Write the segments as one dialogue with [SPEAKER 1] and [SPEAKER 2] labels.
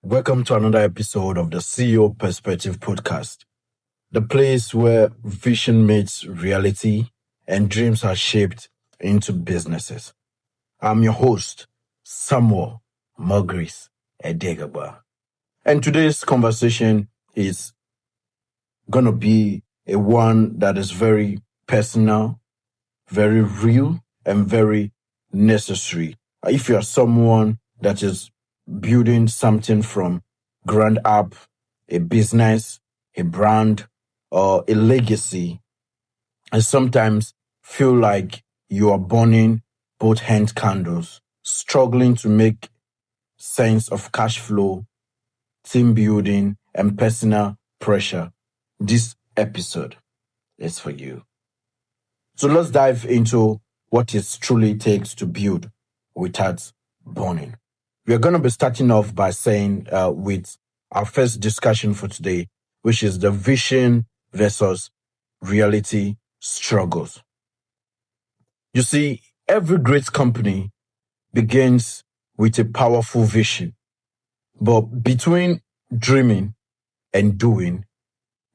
[SPEAKER 1] Welcome to another episode of the CEO Perspective Podcast, the place where vision meets reality and dreams are shaped into businesses. I'm your host, Samuel Mogris Edegaba. And today's conversation is going to be a one that is very personal, very real, and very necessary. If you are someone that is building something from ground up, a business, a brand, or a legacy, and sometimes feel like you are burning both hand candles, struggling to make sense of cash flow, team building, and personal pressure, this episode is for you. So let's dive into what it truly takes to build without burning. We are going to be starting off by saying with our first discussion for today, which is the vision versus reality struggles. You see, every great company begins with a powerful vision, but between dreaming and doing,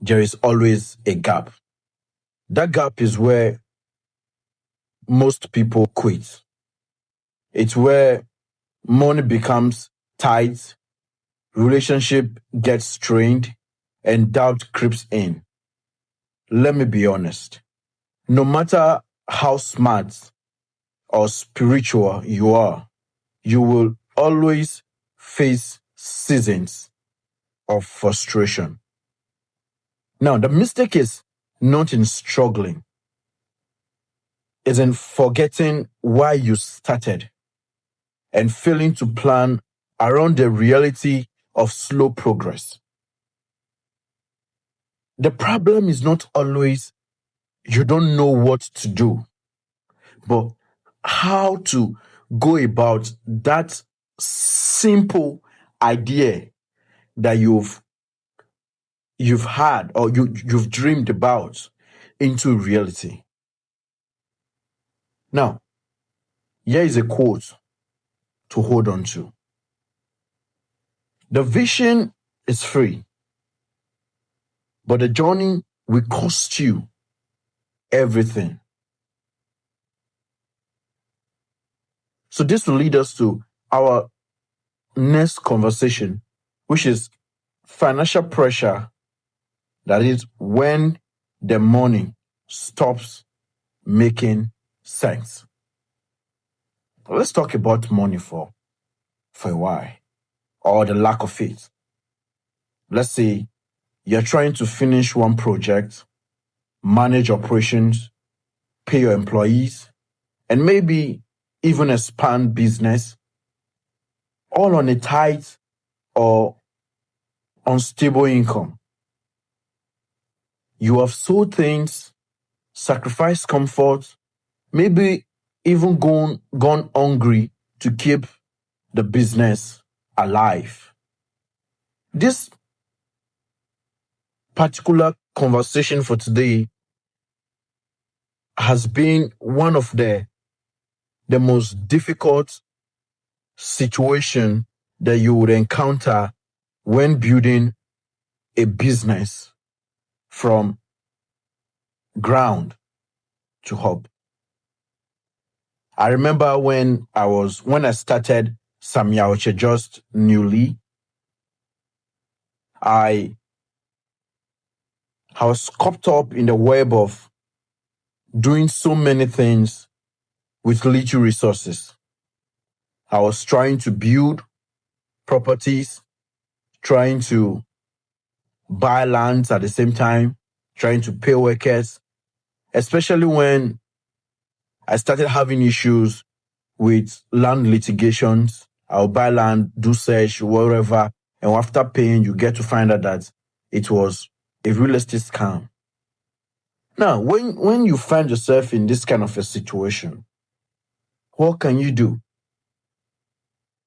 [SPEAKER 1] there is always a gap. That gap is where most people quit. It's where money becomes tight, relationship gets strained, and doubt creeps in. Let me be honest. No matter how smart or spiritual you are, you will always face seasons of frustration. Now, the mistake is not in struggling, it's in forgetting why you started and failing to plan around the reality of slow progress. The problem is not always you don't know what to do, but how to go about that simple idea that you've had or you've dreamed about into reality. Now, here is a quote to hold on to. The vision is free, but the journey will cost you everything. So this will lead us to our next conversation, which is financial pressure. That is when the money stops making sense. Let's talk about money for a while, or the lack of it. Let's say you're trying to finish one project, manage operations, pay your employees, and maybe even expand business, all on a tight or unstable income. You have sold things, sacrificed comfort, maybe even gone hungry to keep the business alive. This particular conversation for today has been one of the most difficult situation that you would encounter when building a business from ground to hub. I remember when I started Samyaoche just newly, I was caught up in the web of doing so many things with little resources. I was trying to build properties, trying to buy lands at the same time, trying to pay workers, especially when I started having issues with land litigations. I'll buy land, do search, wherever, and after paying, you get to find out that it was a real estate scam. Now, when you find yourself in this kind of a situation, what can you do?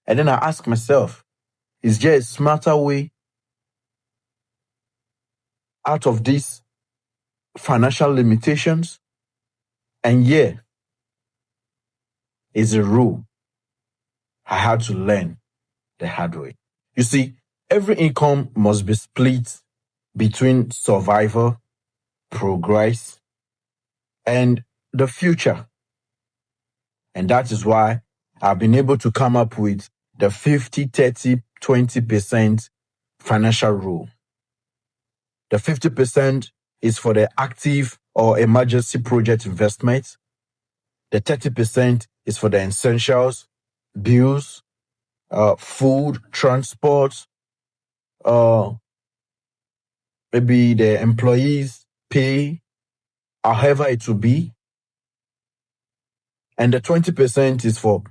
[SPEAKER 1] And then I ask myself, is there a smarter way out of these financial limitations? And yeah, is a rule I had to learn the hard way. You see, Every income must be split between survival, progress, and the future. And that is why I've been able to come up with the 50-30-20% financial rule. The 50% is for the active or emergency project investment. The 30% is for the essentials, bills, food, transport, uh, maybe the employees' pay, however it will be. And the 20% is for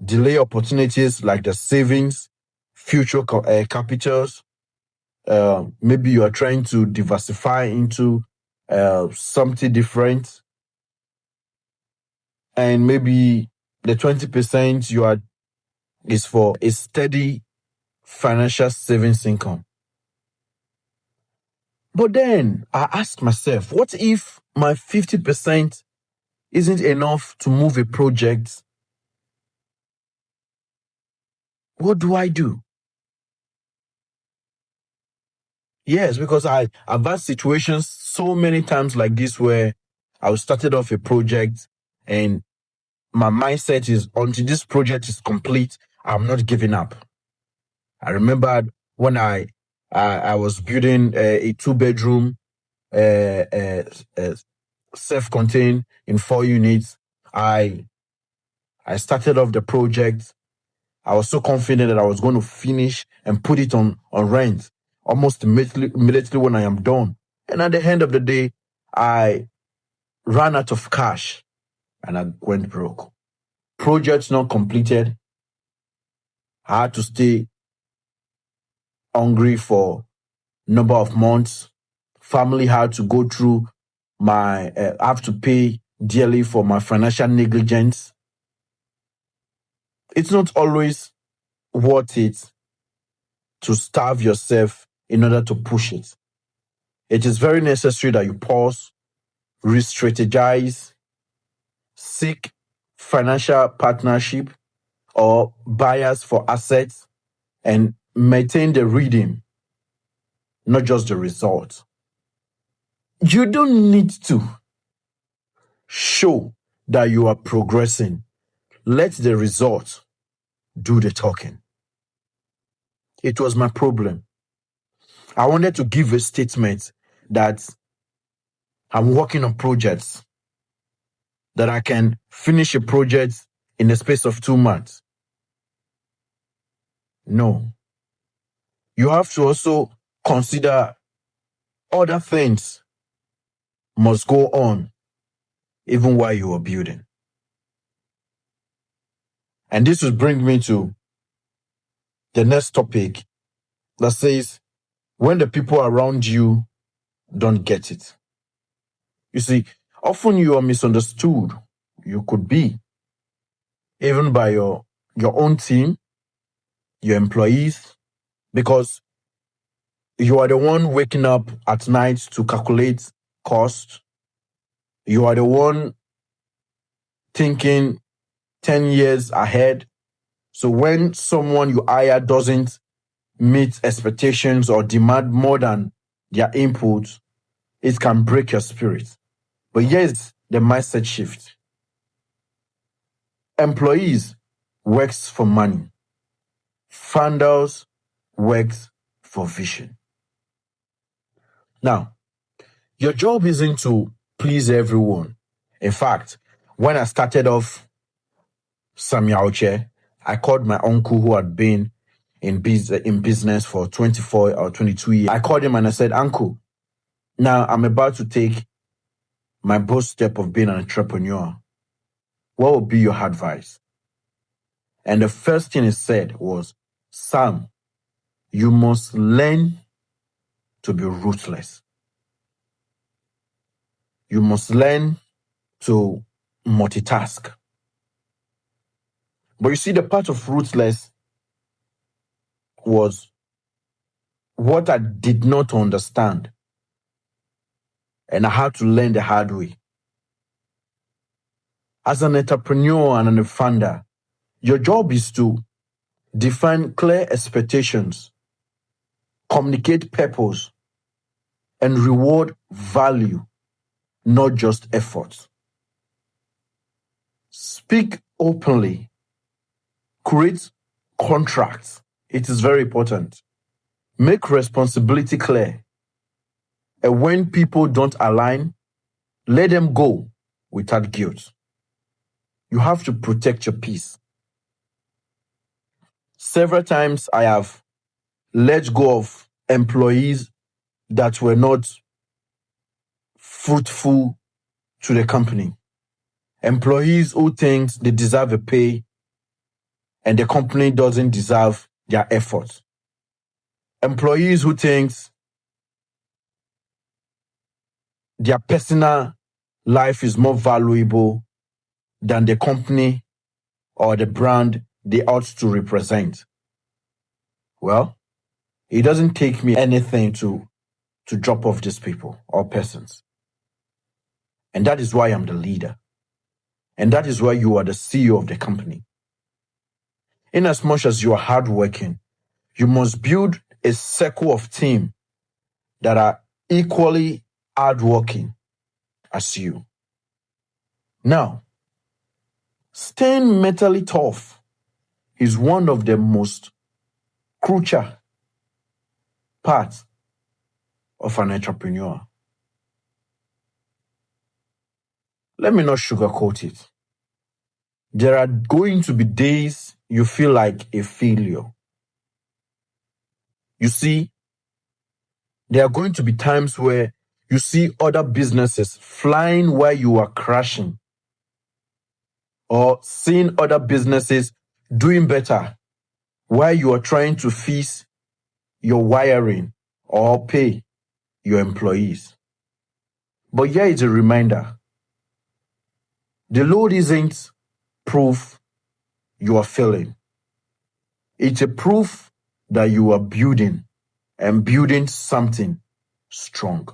[SPEAKER 1] delay opportunities like the savings, future capitals. Maybe you are trying to diversify into something different. And maybe the 20% is for a steady financial savings income. But then I ask myself, what if my 50% isn't enough to move a project? What do I do? Yes, because I've had situations so many times like this where I started off a project and my mindset is until this project is complete, I'm not giving up. I remember when I was building a 2-bedroom, self-contained in 4 units. I started off the project. I was so confident that I was going to finish and put it on rent almost immediately when I am done. And at the end of the day, I ran out of cash and I went broke. Project not completed. I had to stay hungry for number of months. Family had to go through I have to pay dearly for my financial negligence. It's not always worth it to starve yourself in order to push it. It is very necessary that you pause, re-strategize, seek financial partnership or buyers for assets, and maintain the rhythm, not just the result. You don't need to show that you are progressing. Let the result do the talking. It was my problem. I wanted to give a statement that I'm working on projects, that I can finish a project in the space of 2 months. No. You have to also consider other things must go on even while you are building. And this will bring me to the next topic that says, when the people around you don't get it. You see, often you are misunderstood. You could be, even by your own team, your employees, because you are the one waking up at night to calculate cost. You are the one thinking 10 years ahead. So when someone you hire doesn't meet expectations or demand more than their input, it can break your spirit. But here's the mindset shift. Employees works for money. Founders works for vision. Now, your job isn't to please everyone. In fact, when I started off Samyauche, I called my uncle who had been in business for 24 or 22 years. I called him and I said, Uncle, now I'm about to take my bold step of being an entrepreneur. What would be your advice? And the first thing he said was, Sam, you must learn to be ruthless. You must learn to multitask. But you see, the part of ruthless was what I did not understand. And I had to learn the hard way. As an entrepreneur and a founder, your job is to define clear expectations communicate purpose, and reward value, not just effort. Speak openly. Create contracts. It is very important. Make responsibility clear. And when people don't align, let them go without guilt. You have to protect your peace. Several times I have let go of employees that were not fruitful to the company. Employees who think they deserve a pay and the company doesn't deserve their effort. Employees who think their personal life is more valuable than the company or the brand they ought to represent. Well, it doesn't take me anything to drop off these people or persons. And that is why I'm the leader. And that is why you are the CEO of the company. In as much as you are hardworking, you must build a circle of team that are equally hardworking as you. Now, staying mentally tough is one of the most crucial parts of an entrepreneur. Let me not sugarcoat it. There are going to be days you feel like a failure. You see, there are going to be times where you see other businesses flying while you are crashing, or seeing other businesses doing better while you are trying to fix your wiring or pay your employees. But here is a reminder. The load isn't proof you are failing. It's a proof that you are building and building something strong.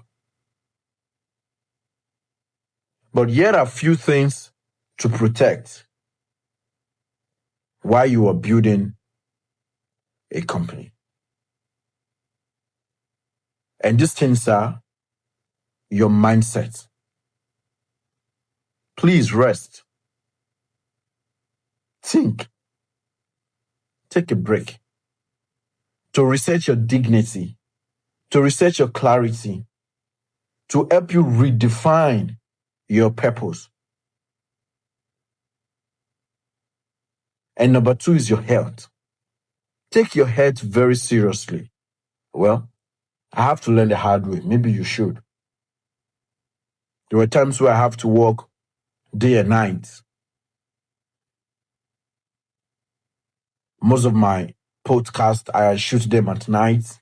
[SPEAKER 1] But here are a few things to protect while you are building a company. And these things are your mindset. Please rest. Think. Take a break. To reset your dignity, to reset your clarity, to help you redefine your purpose. And number 2 is your health. Take your health very seriously. Well, I have to learn the hard way. Maybe you should. There were times where I have to work day and night. Most of my podcasts, I shoot them at night.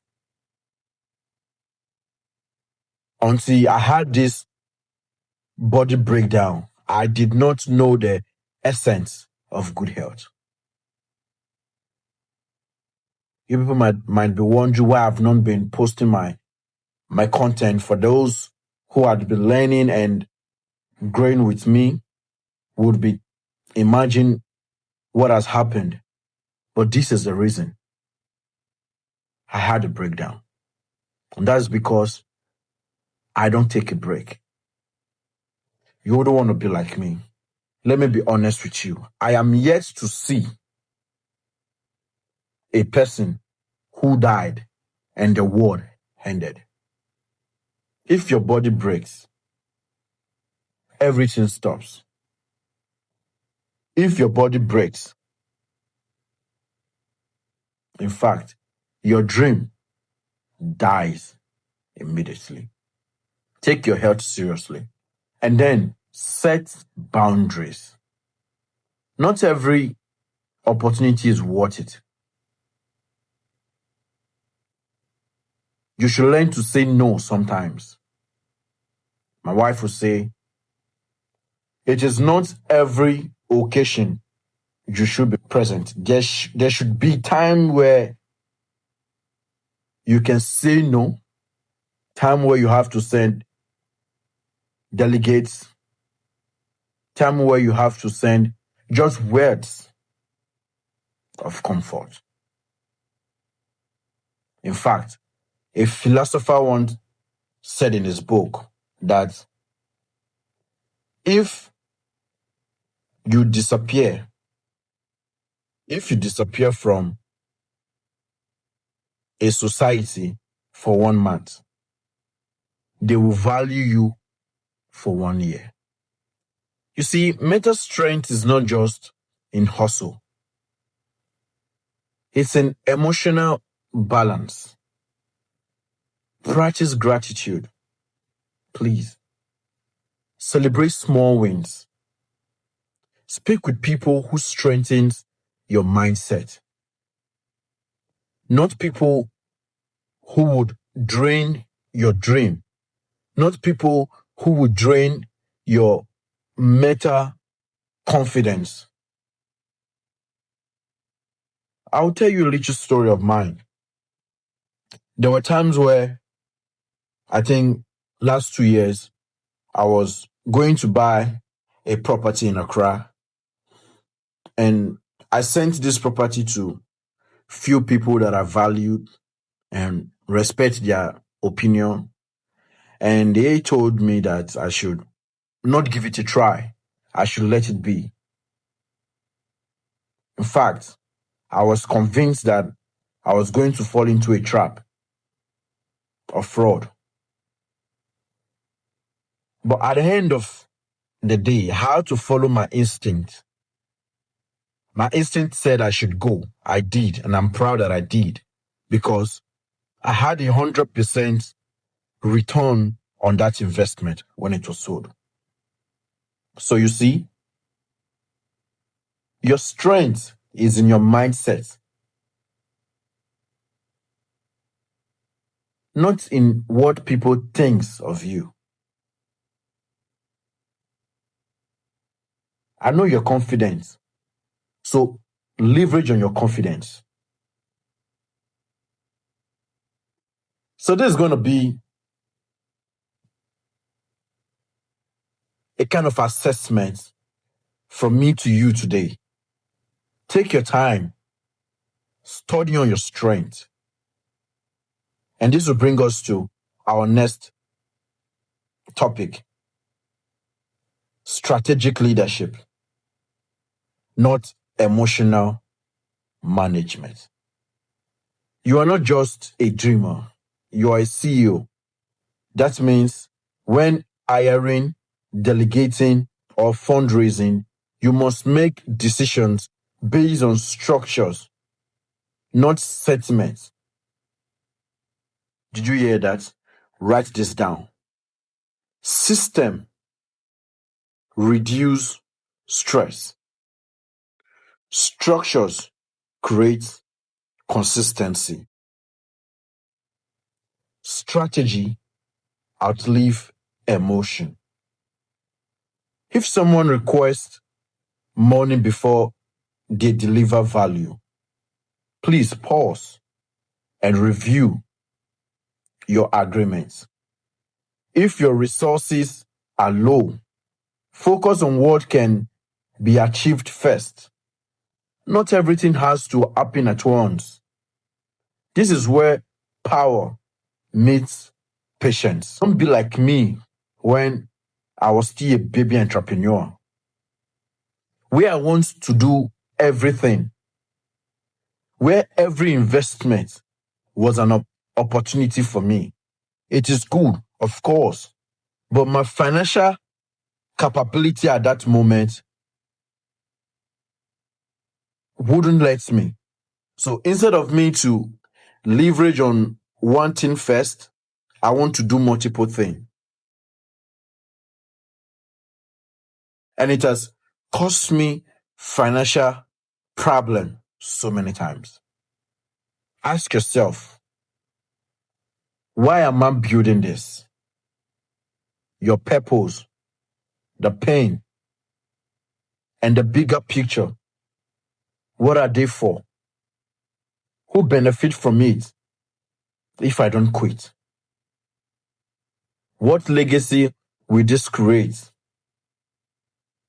[SPEAKER 1] Until I had this body breakdown, I did not know the essence of good health. You people might be wondering why I've not been posting my content. For those who had been learning and growing with me would be imagine what has happened. But this is the reason. I had a breakdown. And that's because I don't take a break. You wouldn't want to be like me. Let me be honest with you. I am yet to see a person who died and the world ended. If your body breaks, everything stops. If your body breaks, in fact, your dream dies immediately. Take your health seriously. And then set boundaries. Not every opportunity is worth it. You should learn to say no sometimes. My wife will say, it is not every occasion you should be present. There should be time where you can say no, time where you have to send delegates, time where you have to send just words of comfort. In fact, A philosopher once said in his book that if you disappear, from a society for 1 month, they will value you for 1 year. You see, mental strength is not just in hustle. It's an emotional balance. Practice gratitude. Please. Celebrate small wins. Speak with people who strengthens your mindset. Not people who would drain your dream. Not people who would drain your meta confidence. I'll tell you a little story of mine. There were times where I think last 2 years I was going to buy a property in Accra, and I sent this property to few people that I valued and respect their opinion, and they told me that I should not give it a try. I should let it be. In fact, I was convinced that I was going to fall into a trap of fraud. But at the end of the day, I had to follow my instinct. My instinct said I should go. I did, and I'm proud that I did, because I had 100% return on that investment when it was sold. So you see, your strength is in your mindset, not in what people think of you. I know you're confident, so leverage on your confidence. So this is going to be a kind of assessment from me to you today. Take your time, study on your strength. And this will bring us to our next topic: strategic leadership, not emotional management. You are not just a dreamer, you are a CEO. That means when hiring, delegating, or fundraising, you must make decisions based on structures, not sentiments. Did you hear that? Write this down. System reduce stress. Structures create consistency. Strategy outlive emotion. If someone requests money before they deliver value, please pause and review your agreements. If your resources are low, focus on what can be achieved first. Not everything has to happen at once. This is where power meets patience. Don't be like me when I was still a baby entrepreneur, where I want to do everything, where every investment was an opportunity for me. It is good, of course, but my financial capability at that moment wouldn't let me. So instead of me to leverage on one thing first, I want to do multiple things. And it has cost me financial problem so many times. Ask yourself, why am I building this? Your purpose, the pain, and the bigger picture. What are they for? Who benefit from it if I don't quit? What legacy will this create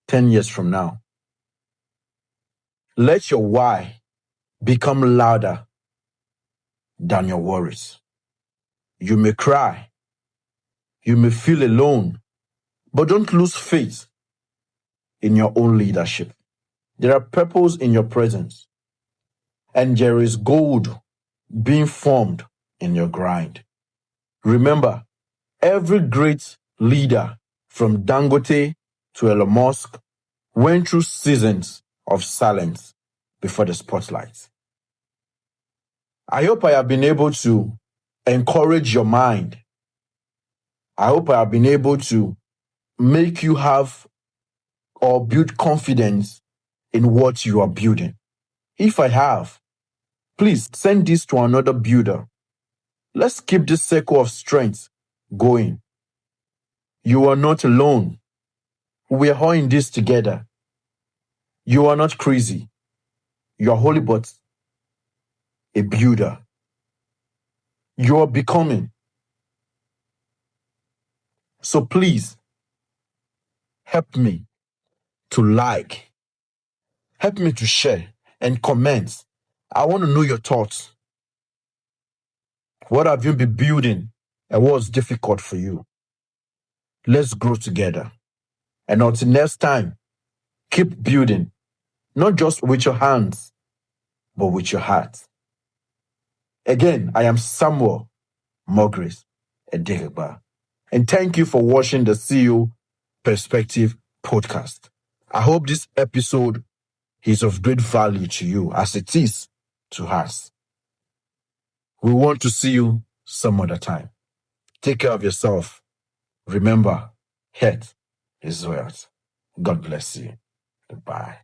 [SPEAKER 1] 10 years from now? Let your why become louder than your worries. You may cry. You may feel alone, but don't lose faith in your own leadership. There are purpose in your presence, and there is gold being formed in your grind. Remember, every great leader from Dangote to Elon Musk went through seasons of silence before the spotlight. I hope I have been able to encourage your mind. I hope I have been able to make you have or build confidence in what you are building. If I have, please send this to another builder. Let's keep this circle of strength going. You are not alone. We are all in this together. You are not crazy. You are holy but a builder. You are becoming. So please, help me to like, help me to share and comment. I want to know your thoughts. What have you been building and what's difficult for you? Let's grow together. And until next time, keep building, not just with your hands, but with your heart. Again, I am Samuel Mogris Edegba. And thank you for watching the CEO Perspective podcast. I hope this episode is of great value to you as it is to us. We want to see you some other time. Take care of yourself. Remember, health is wealth. God bless you. Goodbye.